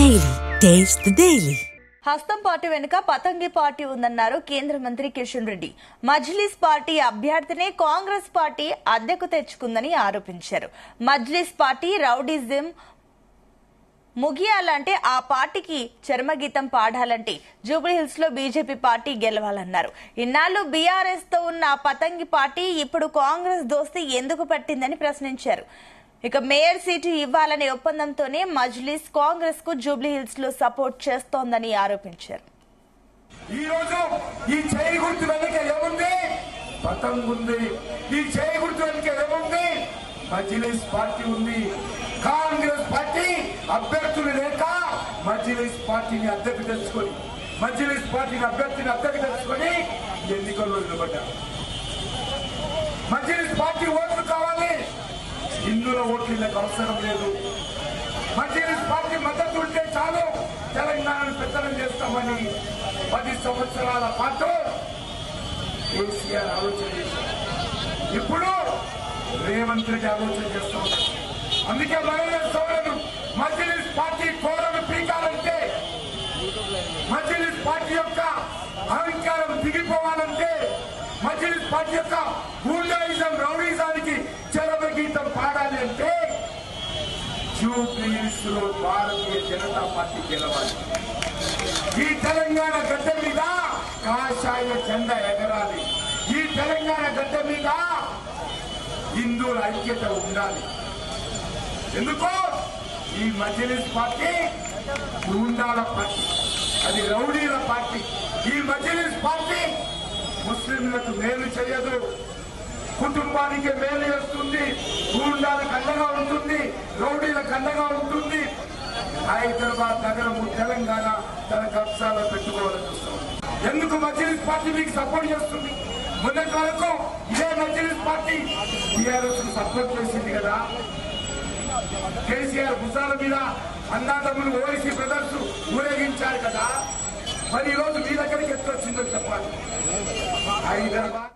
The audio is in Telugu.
Daily taste the daily. హస్తం పార్టీ వెనుక పతంగి పార్టీ ఉందన్నారు కేంద్ర మంత్రి కిషన్ రెడ్డి. మజ్లిస్ పార్టీ అభ్యర్థినే కాంగ్రెస్ పార్టీ అద్దెకు తెచ్చుకుందని ఆరోపించారు. మజ్లిస్ పార్టీ రౌడీజం ముగియాలంటే ఆ పార్టీకి చర్మగీతం పాడాలంటే జూబ్లీహిల్స్ లో బీజేపీ పార్టీ గెలవాలన్నారు. ఇన్నాళ్లు బీఆర్ఎస్ తో ఉన్న పతంగి పార్టీ ఇప్పుడు కాంగ్రెస్ దోస్తీ ఎందుకు పట్టిందని ప్రశ్నించారు. ఇక మేయర్ సీటు ఇవ్వాలనే ఒప్పందంతోనే మజ్లిస్ కాంగ్రెస్ కు జూబ్లీహిల్స్ లో సపోర్ట్ చేస్తోందని ఆరోపించారు. ఈ రోజు ఈ చేయి గుర్తు వెనుక ఏముంది? పతంగ్ ఉంది. ఈ చేయి గుర్తు వెనుక ఏముంది? మజ్లిస్ పార్టీ ఉంది. కాంగ్రెస్ పార్టీ అభ్యర్థులు లేక మజ్లిస్ పార్టీని అద్దెకు తెచ్చుకొని ఎన్నికల్లో నిలబడ్డారు. మజ్లిస్ పార్టీ ఓట్లు కావాలి. ఇందులో ఓట్లకు అవసరం లేదు. మజ్లిస్ పార్టీ మద్దతు ఉంటే చాలు తెలంగాణను పెత్తనం చేస్తామని 10 సంవత్సరాల పాటు కేసీఆర్ ఆలోచన చేశారు. ఇప్పుడు రేవంత్ రెడ్డి ఆలోచన చేస్తాం. అందుకే మహిళా సోదరులు మజ్లిస్ పార్టీ కోరను పీకాలంటే, మజ్లిస్ పార్టీ యొక్క అహంకారం దిగిపోవాలంటే, మజ్లిస్ పార్టీ యొక్క గూండాయిజం రౌడీజానికి చరమగీతం పాడాలి అంటే జూబ్లీహిల్స్ లో భారతీయ జనతా పార్టీ గెలవాలి. ఈ తెలంగాణ గడ్డ మీద కాషాయ జెండా ఎగరాలి. ఈ తెలంగాణ గడ్డ మీద హిందువుల ఐక్యత ఉండాలి. ఎందుకో ఈ మజ్లిస్ పార్టీ గూండాల పార్టీ, అది రౌడీల పార్టీ. ఈ మజ్లిస్ పార్టీ ముస్లింలకు మేలు చేయదు, కుటుంబానికి మేలు చేస్తుంది, గూండాలకు అండగా ఉంటుంది, రౌడీలకు అండగా ఉంటుంది. హైదరాబాద్ నగరము తెలంగాణ తన కబ్జాలో పెట్టుకోవాలని చూస్తాం. ఎందుకు మజ్లిస్ పార్టీ మీకు సపోర్ట్ చేస్తుంది? మొన్నటి వరకు ఇదే మజ్లిస్ పార్టీ టీఆర్ఎస్ కు సపోర్ట్ చేసింది కదా. కేసీఆర్ భుజాల మీద అన్నాదమ్ములు ఓవైసీ బ్రదర్స్ ఊరేగించారు కదా. మరి ఈ రోజు మీ దగ్గరికి ఎట్లా వచ్చిందో చెప్పాలి. హైదరాబాద్